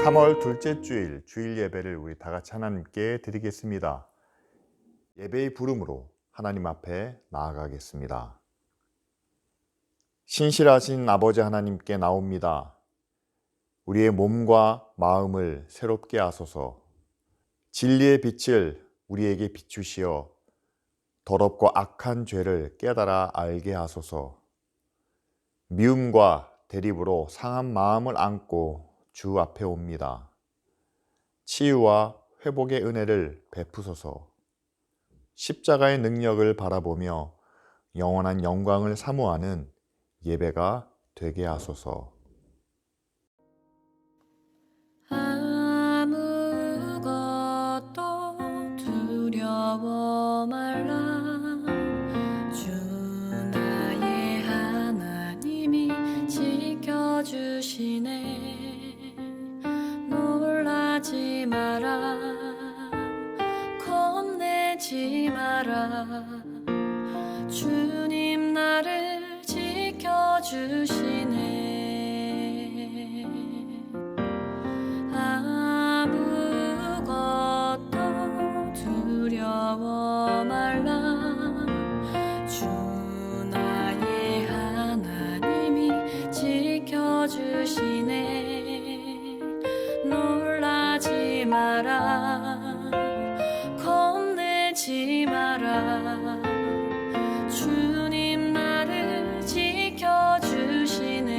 3월 둘째 주일, 주일 예배를 우리 다 같이 하나님께 드리겠습니다. 예배의 부름으로 하나님 앞에 나아가겠습니다. 신실하신 아버지 하나님께 나옵니다. 우리의 몸과 마음을 새롭게 하소서. 진리의 빛을 우리에게 비추시어 더럽고 악한 죄를 깨달아 알게 하소서. 미움과 대립으로 상한 마음을 안고 주 앞에 옵니다. 치유와 회복의 은혜를 베푸소서. 십자가의 능력을 바라보며 영원한 영광을 사모하는 예배가 되게 하소서. 아무것도 두려워 말라. 주 나의 하나님이 지켜주시네. 놀라지 마라, 겁내지 마라. 주님 나를 지켜주시네. 아무것도 두려워 말라. 주 나의 하나님이 지켜주시네. 놀라지 마라, 겁내지 마라. 주님 나를 지켜주시네.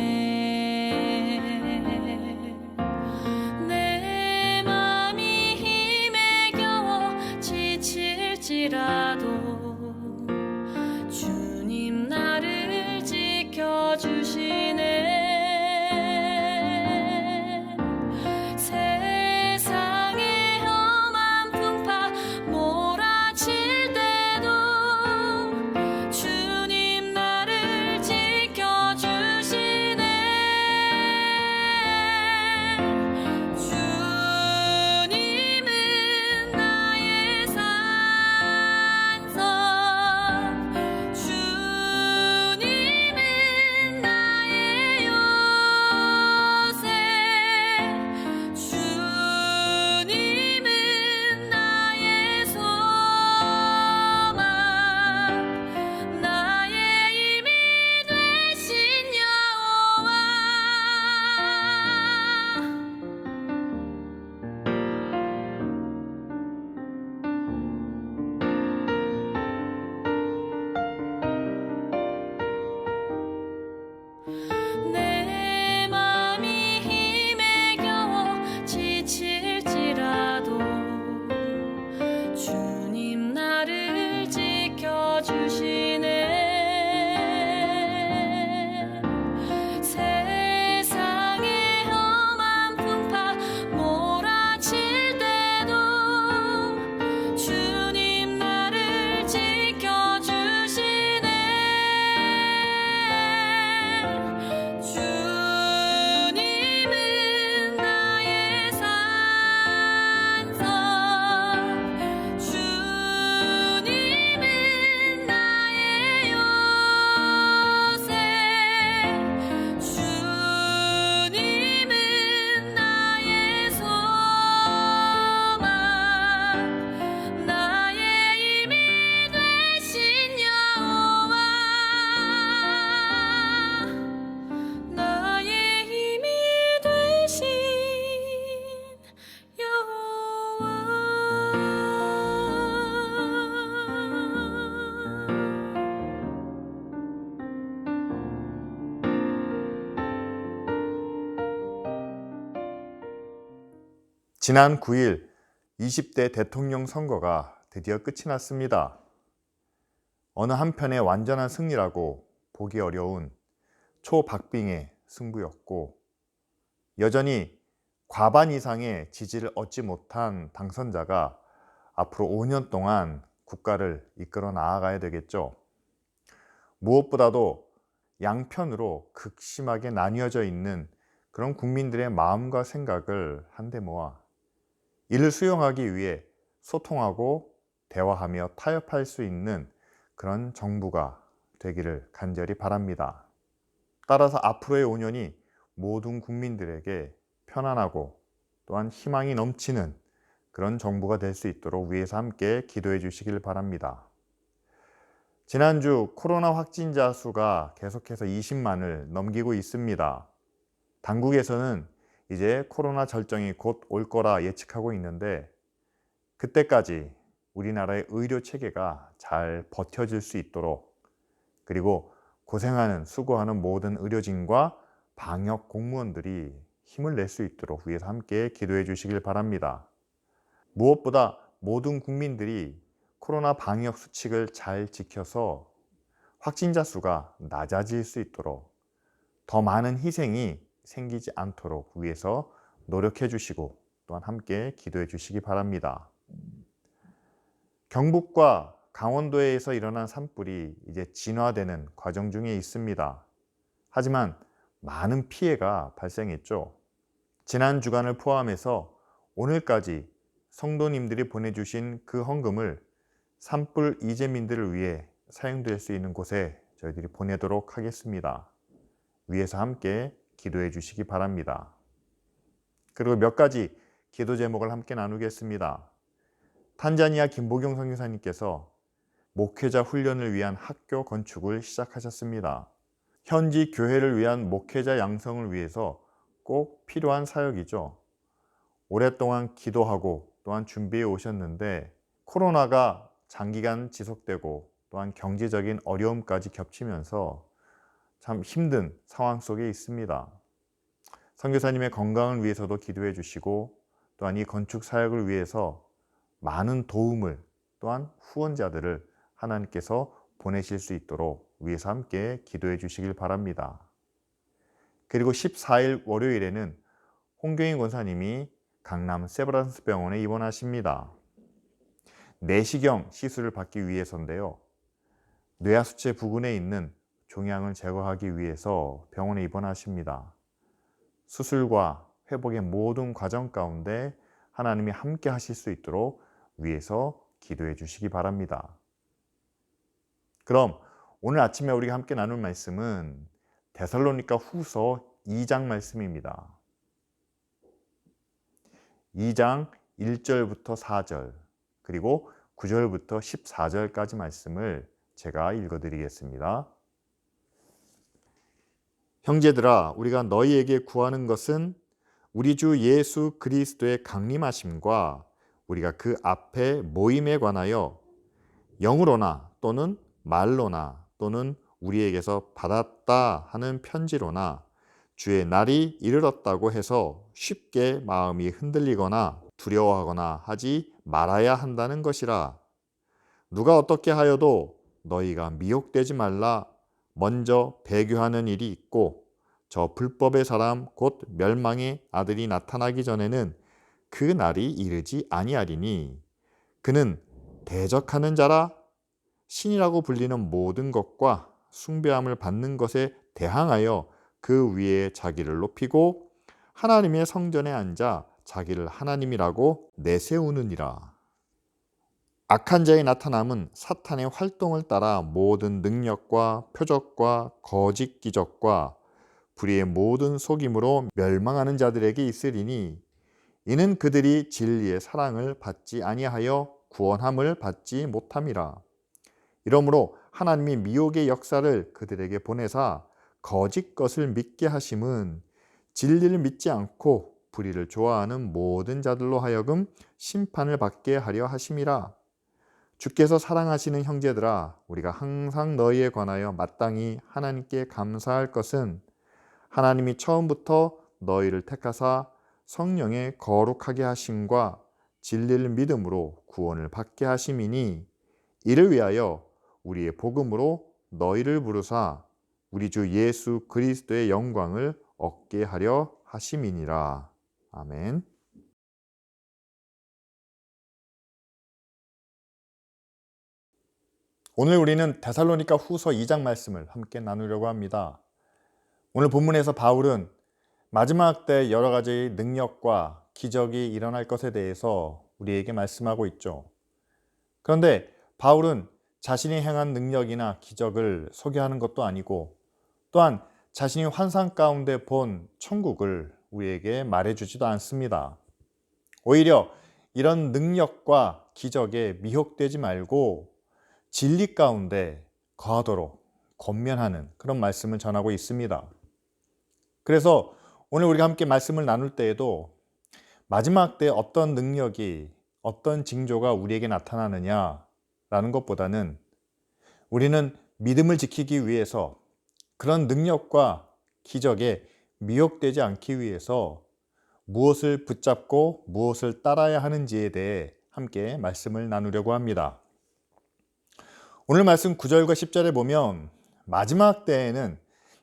내 맘이 힘에 겨워 지칠지라도 주님 나를 지켜주시네. 세상의 험한 풍파 몰아칠 때도 주님 나를 지켜주시네. 주님은 나의 산성, 주님은 나의 요새, 주님은 나의 소망, 나의 힘이 되신 여호와. 내 맘이 힘에 겨워 지칠지라도 주님 나를 지켜주시네. 세상의 험한 풍파 몰아칠 때도 주님 나를 지켜주시네. 주님은 나의 산성, 주님은 나의 요새, 주님은 나의 소망, 나의 힘이 되신 여호와. 나의 힘이 되신 여호와. 지난 9일 20대 대통령 선거가 드디어 끝이 났습니다. 어느 한편의 완전한 승리라고 보기 어려운 초박빙의 승부였고, 여전히 과반 이상의 지지를 얻지 못한 당선자가 앞으로 5년 동안 국가를 이끌어 나아가야 되겠죠. 무엇보다도 양편으로 극심하게 나뉘어져 있는 그런 국민들의 마음과 생각을 한데 모아 이를 수용하기 위해 소통하고 대화하며 타협할 수 있는 그런 정부가 되기를 간절히 바랍니다. 따라서 앞으로의 5년이 모든 국민들에게 편안하고 또한 희망이 넘치는 그런 정부가 될 수 있도록 위에서 함께 기도해 주시길 바랍니다. 지난주 코로나 확진자 수가 계속해서 20만을 넘기고 있습니다. 당국에서는 이제 코로나 절정이 곧 올 거라 예측하고 있는데 그때까지 우리나라의 의료 체계가 잘 버텨질 수 있도록, 그리고 고생하는 수고하는 모든 의료진과 방역 공무원들이 힘을 낼 수 있도록 위해서 함께 기도해 주시길 바랍니다. 무엇보다 모든 국민들이 코로나 방역 수칙을 잘 지켜서 확진자 수가 낮아질 수 있도록, 더 많은 희생이 생기지 않도록 위해서 노력해 주시고 또한 함께 기도해 주시기 바랍니다. 경북과 강원도에서 일어난 산불이 이제 진화되는 과정 중에 있습니다. 하지만 많은 피해가 발생했죠. 지난 주간을 포함해서 오늘까지 성도님들이 보내주신 그 헌금을 산불 이재민들을 위해 사용될 수 있는 곳에 저희들이 보내도록 하겠습니다. 위에서 함께 기도해 주시기 바랍니다. 그리고 몇 가지 기도 제목을 함께 나누겠습니다. 탄자니아 김보경 선교사님께서 목회자 훈련을 위한 학교 건축을 시작하셨습니다. 현지 교회를 위한 목회자 양성을 위해서 꼭 필요한 사역이죠. 오랫동안 기도하고 또한 준비해 오셨는데 코로나가 장기간 지속되고 또한 경제적인 어려움까지 겹치면서 참 힘든 상황 속에 있습니다. 선교사님의 건강을 위해서도 기도해 주시고 또한 이 건축 사역을 위해서 많은 도움을 또한 후원자들을 하나님께서 보내실 수 있도록 위해서 함께 기도해 주시길 바랍니다. 그리고 14일 월요일에는 홍경인 권사님이 강남 세브란스 병원에 입원하십니다. 내시경 시술을 받기 위해서인데요. 뇌하수체 부근에 있는 종양을 제거하기 위해서 병원에 입원하십니다. 수술과 회복의 모든 과정 가운데 하나님이 함께 하실 수 있도록 위해서 기도해 주시기 바랍니다. 그럼 오늘 아침에 우리가 함께 나눌 말씀은 데살로니가 후서 2장 말씀입니다. 2장 1절부터 4절 그리고 9절부터 14절까지 말씀을 제가 읽어드리겠습니다. 형제들아, 우리가 너희에게 구하는 것은 우리 주 예수 그리스도의 강림하심과 우리가 그 앞에 모임에 관하여 영으로나 또는 말로나 또는 우리에게서 받았다 하는 편지로나 주의 날이 이르렀다고 해서 쉽게 마음이 흔들리거나 두려워하거나 하지 말아야 한다는 것이라. 누가 어떻게 하여도 너희가 미혹되지 말라. 먼저 배교하는 일이 있고 저 불법의 사람 곧 멸망의 아들이 나타나기 전에는 그 날이 이르지 아니하리니 그는 대적하는 자라. 신이라고 불리는 모든 것과 숭배함을 받는 것에 대항하여 그 위에 자기를 높이고 하나님의 성전에 앉아 자기를 하나님이라고 내세우느니라. 악한 자의 나타남은 사탄의 활동을 따라 모든 능력과 표적과 거짓 기적과 불의의 모든 속임으로 멸망하는 자들에게 있으리니 이는 그들이 진리의 사랑을 받지 아니하여 구원함을 받지 못함이라. 이러므로 하나님이 미혹의 역사를 그들에게 보내사 거짓 것을 믿게 하심은 진리를 믿지 않고 불의를 좋아하는 모든 자들로 하여금 심판을 받게 하려 하심이라. 주께서 사랑하시는 형제들아, 우리가 항상 너희에 관하여 마땅히 하나님께 감사할 것은 하나님이 처음부터 너희를 택하사 성령의 거룩하게 하심과 진리를 믿음으로 구원을 받게 하심이니 이를 위하여 우리의 복음으로 너희를 부르사 우리 주 예수 그리스도의 영광을 얻게 하려 하심이니라. 아멘. 오늘 우리는 데살로니가 후서 2장 말씀을 함께 나누려고 합니다. 오늘 본문에서 바울은 마지막 때 여러 가지 능력과 기적이 일어날 것에 대해서 우리에게 말씀하고 있죠. 그런데 바울은 자신이 행한 능력이나 기적을 소개하는 것도 아니고 또한 자신이 환상 가운데 본 천국을 우리에게 말해주지도 않습니다. 오히려 이런 능력과 기적에 미혹되지 말고 진리 가운데 거하도록 권면하는 그런 말씀을 전하고 있습니다. 그래서 오늘 우리가 함께 말씀을 나눌 때에도 마지막 때 어떤 능력이, 어떤 징조가 우리에게 나타나느냐라는 것보다는 우리는 믿음을 지키기 위해서 그런 능력과 기적에 미혹되지 않기 위해서 무엇을 붙잡고 무엇을 따라야 하는지에 대해 함께 말씀을 나누려고 합니다. 오늘 말씀 9절과 10절에 보면 마지막 때에는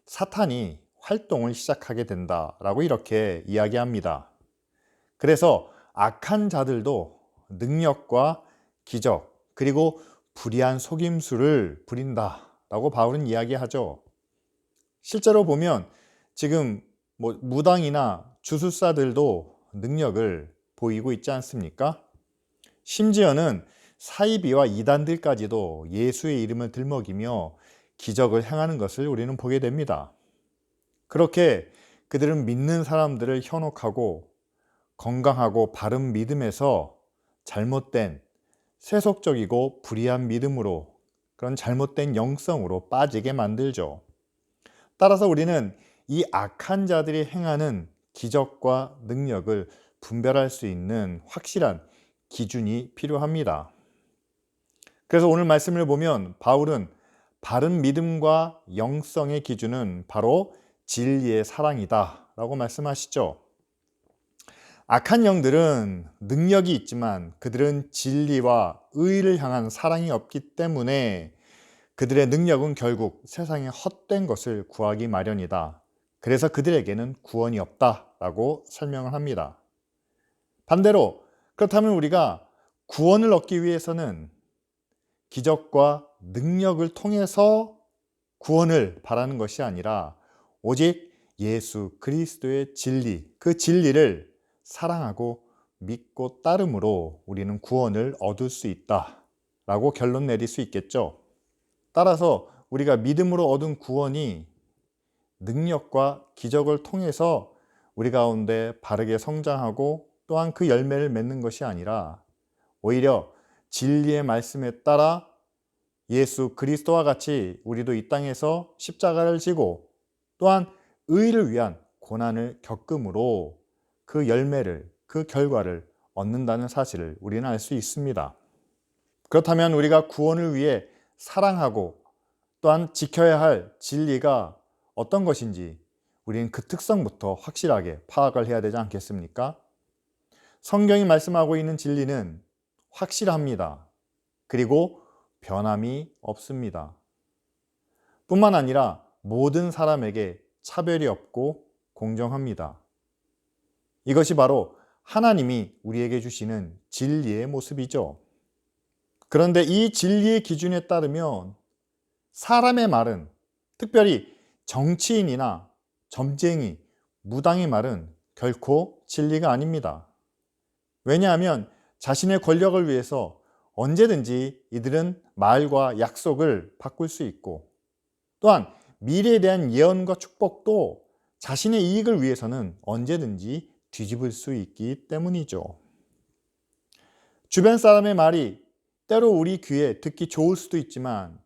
사탄이 활동을 시작하게 된다라고 이렇게 이야기합니다. 그래서 악한 자들도 능력과 기적 그리고 불의한 속임수를 부린다라고 바울은 이야기하죠. 실제로 보면 지금 무당이나 주술사들도 능력을 보이고 있지 않습니까? 심지어는 사이비와 이단들까지도 예수의 이름을 들먹이며 기적을 행하는 것을 우리는 보게 됩니다. 그렇게 그들은 믿는 사람들을 현혹하고 건강하고 바른 믿음에서 잘못된 세속적이고 불의한 믿음으로 그런 잘못된 영성으로 빠지게 만들죠. 따라서 우리는 이 악한 자들이 행하는 기적과 능력을 분별할 수 있는 확실한 기준이 필요합니다. 그래서 오늘 말씀을 보면 바울은 바른 믿음과 영성의 기준은 바로 진리의 사랑이다 라고 말씀하시죠. 악한 영들은 능력이 있지만 그들은 진리와 의를 향한 사랑이 없기 때문에 그들의 능력은 결국 세상에 헛된 것을 구하기 마련이다. 그래서 그들에게는 구원이 없다라고 설명을 합니다. 반대로 그렇다면 우리가 구원을 얻기 위해서는 기적과 능력을 통해서 구원을 바라는 것이 아니라 오직 예수 그리스도의 진리, 그 진리를 사랑하고 믿고 따름으로 우리는 구원을 얻을 수 있다라고 결론 내릴 수 있겠죠. 따라서 우리가 믿음으로 얻은 구원이 능력과 기적을 통해서 우리 가운데 바르게 성장하고 또한 그 열매를 맺는 것이 아니라 오히려 진리의 말씀에 따라 예수 그리스도와 같이 우리도 이 땅에서 십자가를 지고 또한 의를 위한 고난을 겪음으로 그 열매를, 그 결과를 얻는다는 사실을 우리는 알 수 있습니다. 그렇다면 우리가 구원을 위해 사랑하고 또한 지켜야 할 진리가 어떤 것인지 우리는 그 특성부터 확실하게 파악을 해야 되지 않겠습니까? 성경이 말씀하고 있는 진리는 확실합니다. 그리고 변함이 없습니다. 뿐만 아니라 모든 사람에게 차별이 없고 공정합니다. 이것이 바로 하나님이 우리에게 주시는 진리의 모습이죠. 그런데 이 진리의 기준에 따르면 사람의 말은, 특별히 정치인이나 점쟁이, 무당의 말은 결코 진리가 아닙니다. 왜냐하면 자신의 권력을 위해서 언제든지 이들은 말과 약속을 바꿀 수 있고 또한 미래에 대한 예언과 축복도 자신의 이익을 위해서는 언제든지 뒤집을 수 있기 때문이죠. 주변 사람의 말이 때로 우리 귀에 듣기 좋을 수도 있지만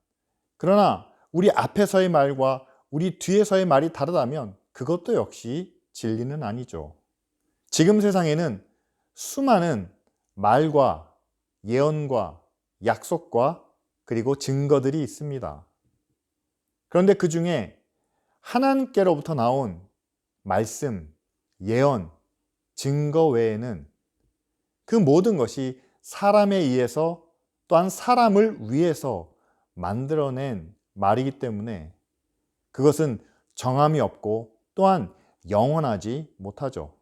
그러나 우리 앞에서의 말과 우리 뒤에서의 말이 다르다면 그것도 역시 진리는 아니죠. 지금 세상에는 수많은 말과 예언과 약속과 그리고 증거들이 있습니다. 그런데 그 중에 하나님께로부터 나온 말씀, 예언, 증거 외에는 그 모든 것이 사람에 의해서 또한 사람을 위해서 만들어낸 말이기 때문에 그것은 정함이 없고 또한 영원하지 못하죠.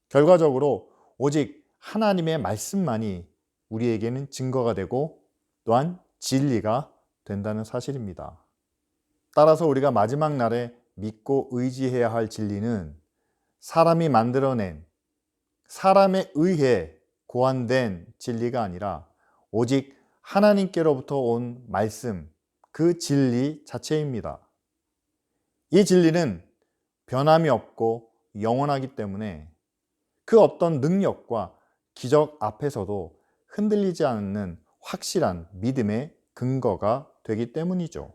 결과적으로 오직 하나님의 말씀만이 우리에게는 증거가 되고 또한 진리가 된다는 사실입니다. 따라서 우리가 마지막 날에 믿고 의지해야 할 진리는 사람이 만들어낸, 사람에 의해 고안된 진리가 아니라 오직 하나님께로부터 온 말씀, 그 진리 자체입니다. 이 진리는 변함이 없고 영원하기 때문에 그 어떤 능력과 기적 앞에서도 흔들리지 않는 확실한 믿음의 근거가 되기 때문이죠.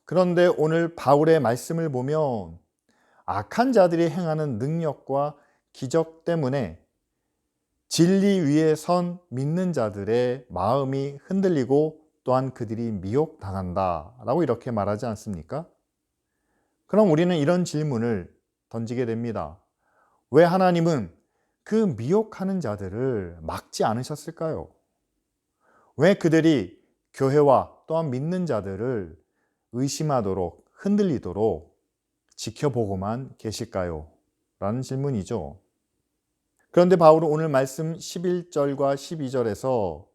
그런데 오늘 바울의 말씀을 보면 악한 자들이 행하는 능력과 기적 때문에 진리 위에 선 믿는 자들의 마음이 흔들리고 또한 그들이 미혹당한다 라고 이렇게 말하지 않습니까? 그럼 우리는 이런 질문을 던지게 됩니다. 왜 하나님은 그 미혹하는 자들을 막지 않으셨을까요? 왜 그들이 교회와 또한 믿는 자들을 의심하도록 흔들리도록 지켜보고만 계실까요? 라는 질문이죠. 그런데 바울은 오늘 말씀 11절과 12절에서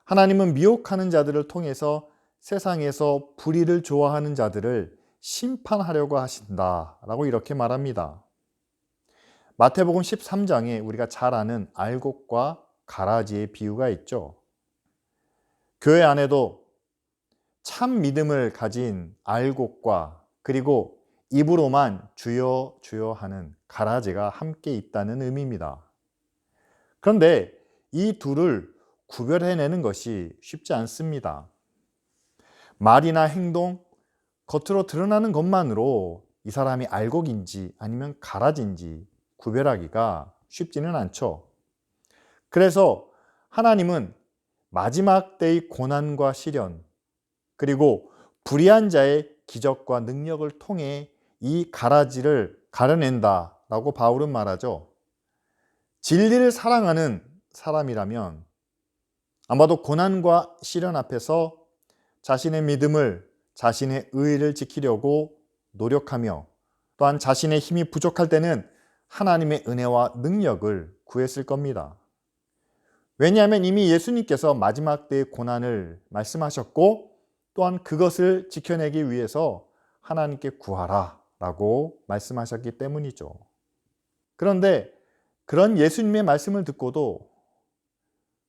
하나님은 미혹하는 자들을 통해서 세상에서 불의를 좋아하는 자들을 심판하려고 하신다 라고 이렇게 말합니다. 마태복음 13장에 우리가 잘 아는 알곡과 가라지의 비유가 있죠. 교회 안에도 참 믿음을 가진 알곡과 그리고 입으로만 주여 주여 하는 가라지가 함께 있다는 의미입니다. 그런데 이 둘을 구별해내는 것이 쉽지 않습니다. 말이나 행동, 겉으로 드러나는 것만으로 이 사람이 알곡인지 아니면 가라지인지 구별하기가 쉽지는 않죠. 그래서 하나님은 마지막 때의 고난과 시련, 그리고 불의한 자의 기적과 능력을 통해 이 가라지를 가려낸다라고 바울은 말하죠. 진리를 사랑하는 사람이라면 아마도 고난과 시련 앞에서 자신의 믿음을, 자신의 의의를 지키려고 노력하며 또한 자신의 힘이 부족할 때는 하나님의 은혜와 능력을 구했을 겁니다. 왜냐하면 이미 예수님께서 마지막 때의 고난을 말씀하셨고 또한 그것을 지켜내기 위해서 하나님께 구하라 라고 말씀하셨기 때문이죠. 그런데 그런 예수님의 말씀을 듣고도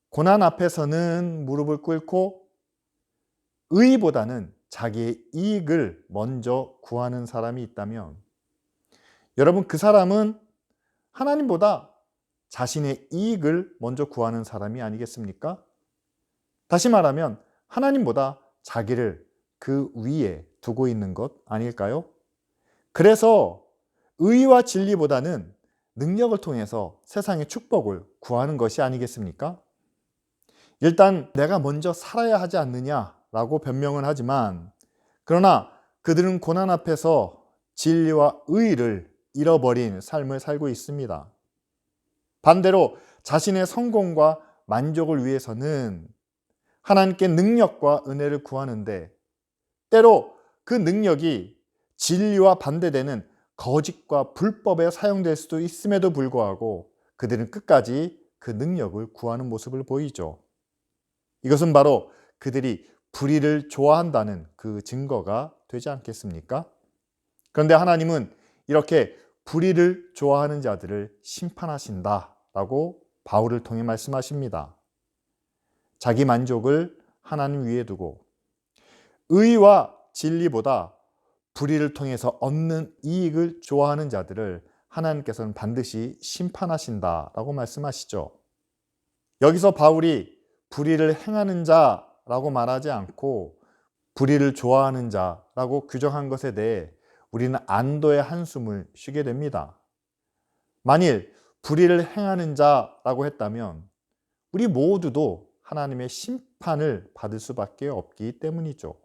고난 앞에서는 무릎을 꿇고 의의보다는 자기의 이익을 먼저 구하는 사람이 있다면 여러분, 그 사람은 하나님보다 자신의 이익을 먼저 구하는 사람이 아니겠습니까? 다시 말하면 하나님보다 자기를 그 위에 두고 있는 것 아닐까요? 그래서 의와 진리보다는 능력을 통해서 세상의 축복을 구하는 것이 아니겠습니까? 일단 내가 먼저 살아야 하지 않느냐라고 변명은 하지만 그러나 그들은 고난 앞에서 진리와 의를 잃어버린 삶을 살고 있습니다. 반대로 자신의 성공과 만족을 위해서는 하나님께 능력과 은혜를 구하는데 때로 그 능력이 진리와 반대되는 거짓과 불법에 사용될 수도 있음에도 불구하고 그들은 끝까지 그 능력을 구하는 모습을 보이죠. 이것은 바로 그들이 불의를 좋아한다는 그 증거가 되지 않겠습니까? 그런데 하나님은 이렇게 불의를 좋아하는 자들을 심판하신다라고 바울을 통해 말씀하십니다. 자기 만족을 하나님 위에 두고 의와 진리보다 불의를 통해서 얻는 이익을 좋아하는 자들을 하나님께서는 반드시 심판하신다라고 말씀하시죠. 여기서 바울이 불의를 행하는 자라고 말하지 않고 불의를 좋아하는 자라고 규정한 것에 대해 우리는 안도의 한숨을 쉬게 됩니다. 만일 불의를 행하는 자라고 했다면 우리 모두도 하나님의 심판을 받을 수밖에 없기 때문이죠.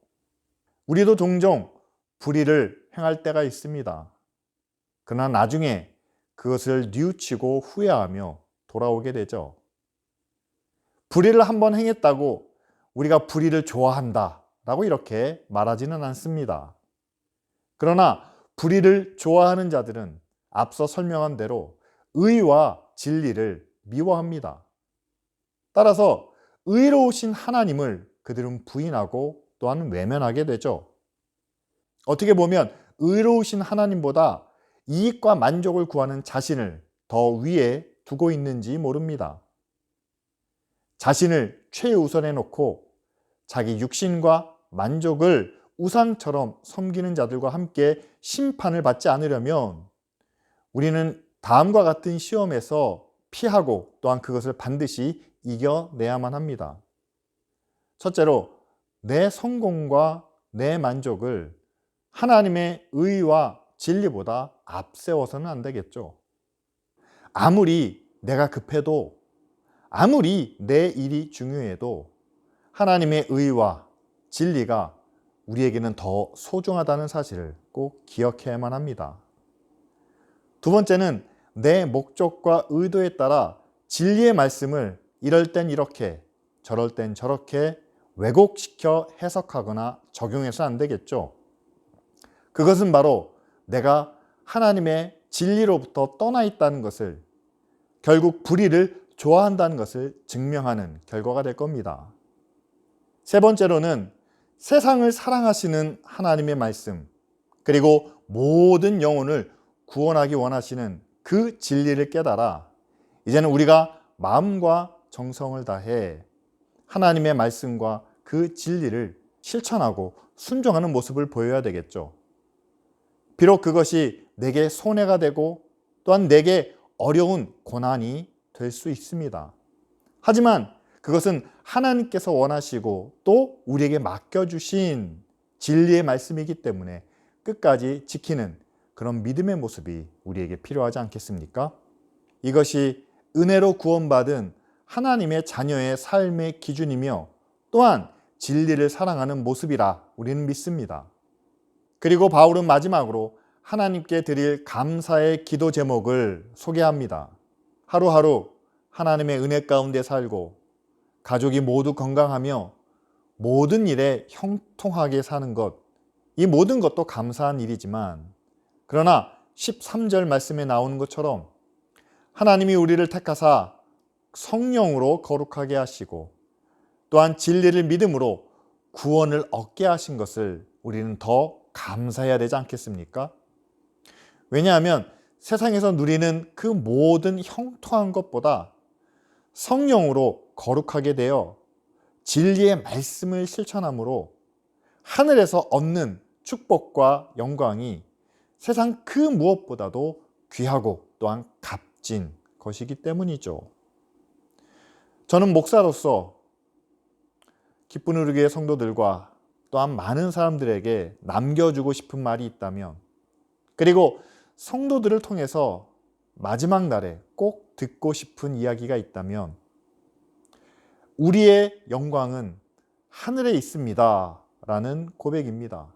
우리도 종종 불의를 행할 때가 있습니다. 그러나 나중에 그것을 뉘우치고 후회하며 돌아오게 되죠. 불의를 한번 행했다고 우리가 불의를 좋아한다 라고 이렇게 말하지는 않습니다. 그러나 불의를 좋아하는 자들은 앞서 설명한 대로 의와 진리를 미워합니다. 따라서 의로우신 하나님을 그들은 부인하고 또한 외면하게 되죠. 어떻게 보면 의로우신 하나님보다 이익과 만족을 구하는 자신을 더 위에 두고 있는지 모릅니다. 자신을 최우선에 놓고 자기 육신과 만족을 우상처럼 섬기는 자들과 함께 심판을 받지 않으려면 우리는 다음과 같은 시험에서 피하고 또한 그것을 반드시 이겨내야만 합니다. 첫째로, 내 성공과 내 만족을 하나님의 의와 진리보다 앞세워서는 안 되겠죠. 아무리 내가 급해도, 아무리 내 일이 중요해도 하나님의 의와 진리가 우리에게는 더 소중하다는 사실을 꼭 기억해야만 합니다. 두 번째는 내 목적과 의도에 따라 진리의 말씀을 이럴 땐 이렇게, 저럴 땐 저렇게 왜곡시켜 해석하거나 적용해서 안 되겠죠. 그것은 바로 내가 하나님의 진리로부터 떠나 있다는 것을, 결국 불의를 좋아한다는 것을 증명하는 결과가 될 겁니다. 세 번째로는 세상을 사랑하시는 하나님의 말씀, 그리고 모든 영혼을 구원하기 원하시는 그 진리를 깨달아 이제는 우리가 마음과 정성을 다해 하나님의 말씀과 그 진리를 실천하고 순종하는 모습을 보여야 되겠죠. 비록 그것이 내게 손해가 되고 또한 내게 어려운 고난이 될 수 있습니다. 하지만 그것은 하나님께서 원하시고 또 우리에게 맡겨주신 진리의 말씀이기 때문에 끝까지 지키는 그런 믿음의 모습이 우리에게 필요하지 않겠습니까? 이것이 은혜로 구원받은 하나님의 자녀의 삶의 기준이며 또한 진리를 사랑하는 모습이라 우리는 믿습니다. 그리고 바울은 마지막으로 하나님께 드릴 감사의 기도 제목을 소개합니다. 하루하루 하나님의 은혜 가운데 살고 가족이 모두 건강하며 모든 일에 형통하게 사는 것, 이 모든 것도 감사한 일이지만, 그러나 13절 말씀에 나오는 것처럼 하나님이 우리를 택하사 성령으로 거룩하게 하시고 또한 진리를 믿음으로 구원을 얻게 하신 것을 우리는 더 감사해야 되지 않겠습니까? 왜냐하면 세상에서 누리는 그 모든 형통한 것보다 성령으로 거룩하게 되어 진리의 말씀을 실천함으로 하늘에서 얻는 축복과 영광이 세상 그 무엇보다도 귀하고 또한 값진 것이기 때문이죠. 저는 목사로서 기쁜 우리교회 성도들과 또한 많은 사람들에게 남겨주고 싶은 말이 있다면, 그리고 성도들을 통해서 마지막 날에 꼭 듣고 싶은 이야기가 있다면, 우리의 영광은 하늘에 있습니다 라는 고백입니다.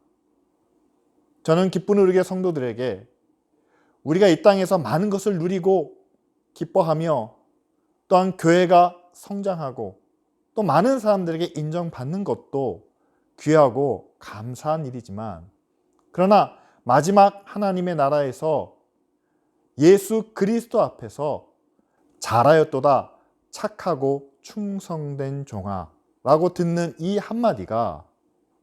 저는 기쁜 우리교회 성도들에게 우리가 이 땅에서 많은 것을 누리고 기뻐하며 또한 교회가 성장하고 또 많은 사람들에게 인정받는 것도 귀하고 감사한 일이지만, 그러나 마지막 하나님의 나라에서 예수 그리스도 앞에서 잘하였도다 착하고 충성된 종아 라고 듣는 이 한마디가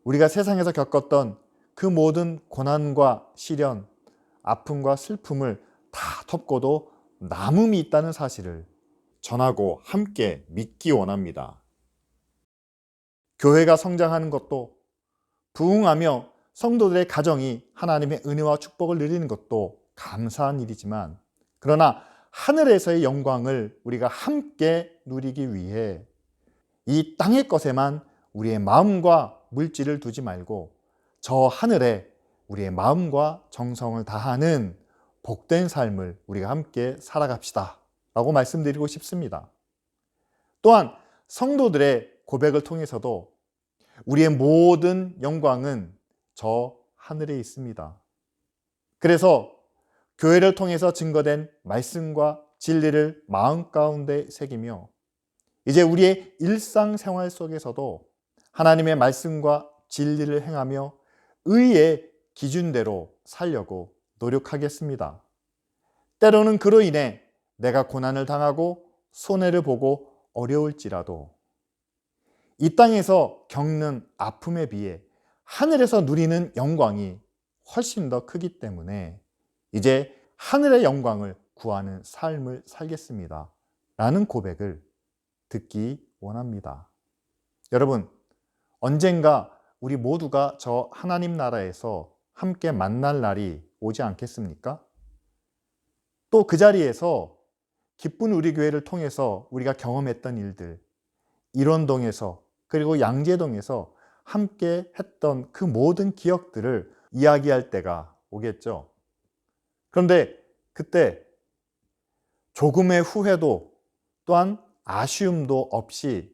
우리가 세상에서 겪었던 그 모든 고난과 시련, 아픔과 슬픔을 다 덮고도 남음이 있다는 사실을 전하고 함께 믿기 원합니다. 교회가 성장하는 것도, 부흥하며 성도들의 가정이 하나님의 은혜와 축복을 누리는 것도 감사한 일이지만, 그러나 하늘에서의 영광을 우리가 함께 누리기 위해 이 땅의 것에만 우리의 마음과 물질을 두지 말고 저 하늘에 우리의 마음과 정성을 다하는 복된 삶을 우리가 함께 살아갑시다 라고 말씀드리고 싶습니다. 또한 성도들의 고백을 통해서도 우리의 모든 영광은 저 하늘에 있습니다. 그래서 교회를 통해서 증거된 말씀과 진리를 마음 가운데 새기며 이제 우리의 일상생활 속에서도 하나님의 말씀과 진리를 행하며 의의 기준대로 살려고 노력하겠습니다. 때로는 그로 인해 내가 고난을 당하고 손해를 보고 어려울지라도 이 땅에서 겪는 아픔에 비해 하늘에서 누리는 영광이 훨씬 더 크기 때문에 이제 하늘의 영광을 구하는 삶을 살겠습니다 라는 고백을 듣기 원합니다. 여러분, 언젠가 우리 모두가 저 하나님 나라에서 함께 만날 날이 오지 않겠습니까? 또 그 자리에서 기쁜 우리 교회를 통해서 우리가 경험했던 일들, 일원동에서 그리고 양재동에서 함께 했던 그 모든 기억들을 이야기할 때가 오겠죠. 그런데 그때 조금의 후회도 또한 아쉬움도 없이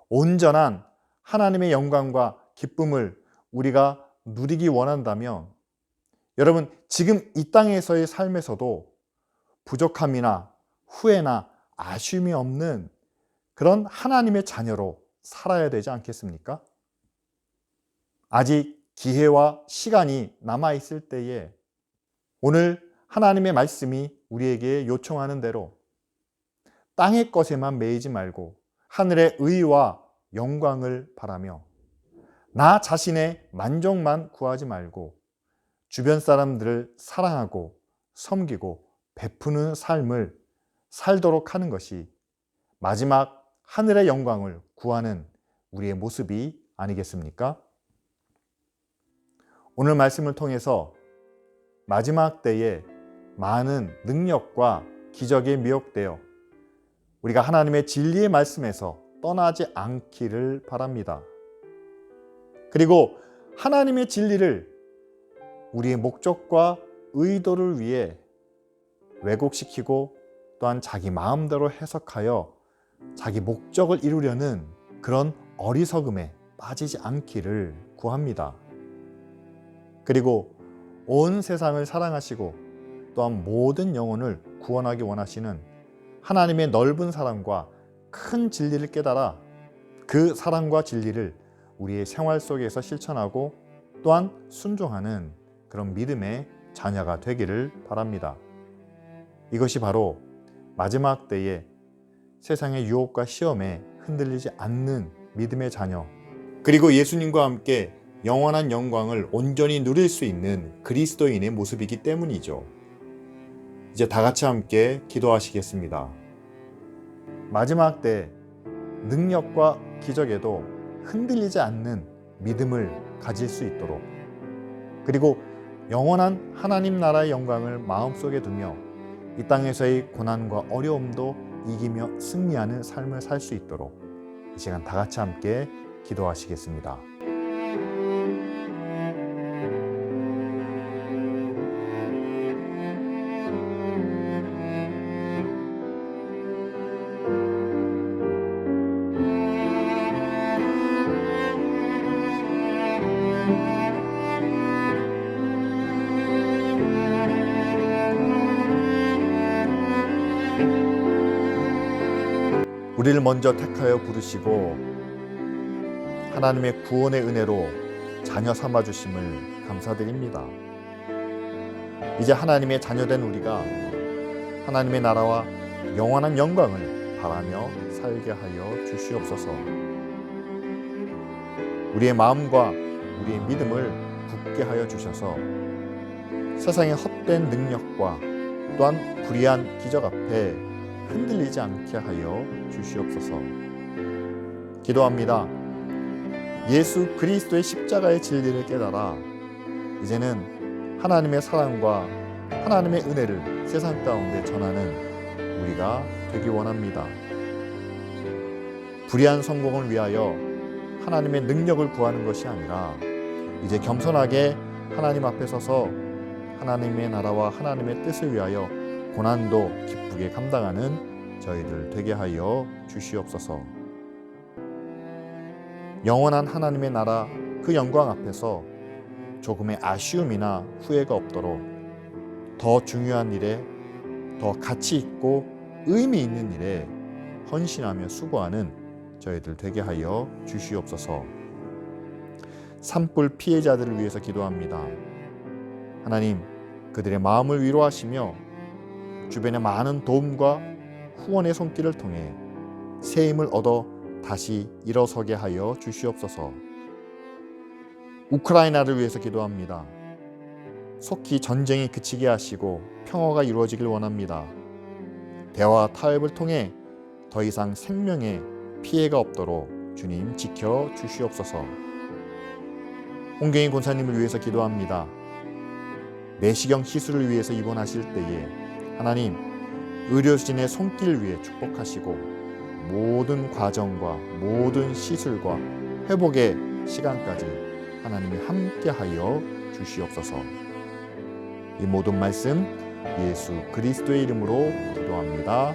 온전한 하나님의 영광과 기쁨을 우리가 누리기 원한다면 여러분, 지금 이 땅에서의 삶에서도 부족함이나 후회나 아쉬움이 없는 그런 하나님의 자녀로 살아야 되지 않겠습니까? 아직 기회와 시간이 남아있을 때에 오늘 하나님의 말씀이 우리에게 요청하는 대로 땅의 것에만 매이지 말고 하늘의 의와 영광을 바라며 나 자신의 만족만 구하지 말고 주변 사람들을 사랑하고 섬기고 베푸는 삶을 살도록 하는 것이 마지막 하늘의 영광을 구하는 우리의 모습이 아니겠습니까? 오늘 말씀을 통해서 마지막 때에 많은 능력과 기적에 미혹되어 우리가 하나님의 진리의 말씀에서 떠나지 않기를 바랍니다. 그리고 하나님의 진리를 우리의 목적과 의도를 위해 왜곡시키고 또한 자기 마음대로 해석하여 자기 목적을 이루려는 그런 어리석음에 빠지지 않기를 구합니다. 그리고 온 세상을 사랑하시고 또한 모든 영혼을 구원하기 원하시는 하나님의 넓은 사랑과 큰 진리를 깨달아 그 사랑과 진리를 우리의 생활 속에서 실천하고 또한 순종하는 그런 믿음의 자녀가 되기를 바랍니다. 이것이 바로 마지막 때에 세상의 유혹과 시험에 흔들리지 않는 믿음의 자녀, 그리고 예수님과 함께 영원한 영광을 온전히 누릴 수 있는 그리스도인의 모습이기 때문이죠. 이제 다 같이 함께 기도하시겠습니다. 마지막 때 능력과 기적에도 흔들리지 않는 믿음을 가질 수 있도록, 그리고 영원한 하나님 나라의 영광을 마음속에 두며 이 땅에서의 고난과 어려움도 이기며 승리하는 삶을 살 수 있도록 이 시간 다 같이 함께 기도하시겠습니다. 우리를 먼저 택하여 부르시고 하나님의 구원의 은혜로 자녀 삼아주심을 감사드립니다. 이제 하나님의 자녀된 우리가 하나님의 나라와 영원한 영광을 바라며 살게 하여 주시옵소서. 우리의 마음과 우리의 믿음을 굳게 하여 주셔서 세상의 헛된 능력과 또한 불의한 기적 앞에 흔들리지 않게 하여 주시옵소서. 기도합니다. 예수 그리스도의 십자가의 진리를 깨달아 이제는 하나님의 사랑과 하나님의 은혜를 세상 가운데 전하는 우리가 되기 원합니다. 불의한 성공을 위하여 하나님의 능력을 구하는 것이 아니라 이제 겸손하게 하나님 앞에 서서 하나님의 나라와 하나님의 뜻을 위하여 고난도 기쁘게 감당하는 저희들 되게 하여 주시옵소서. 영원한 하나님의 나라 그 영광 앞에서 조금의 아쉬움이나 후회가 없도록 더 중요한 일에 더 가치 있고 의미 있는 일에 헌신하며 수고하는 저희들 되게 하여 주시옵소서. 산불 피해자들을 위해서 기도합니다. 하나님, 그들의 마음을 위로하시며 주변의 많은 도움과 후원의 손길을 통해 새 힘을 얻어 다시 일어서게 하여 주시옵소서. 우크라이나를 위해서 기도합니다. 속히 전쟁이 그치게 하시고 평화가 이루어지길 원합니다. 대화와 타협을 통해 더 이상 생명에 피해가 없도록 주님 지켜 주시옵소서. 홍경희 권사님을 위해서 기도합니다. 내시경 시술을 위해서 입원하실 때에 하나님, 의료진의 손길 위에 축복하시고 모든 과정과 모든 시술과 회복의 시간까지 하나님이 함께하여 주시옵소서. 이 모든 말씀 예수 그리스도의 이름으로 기도합니다.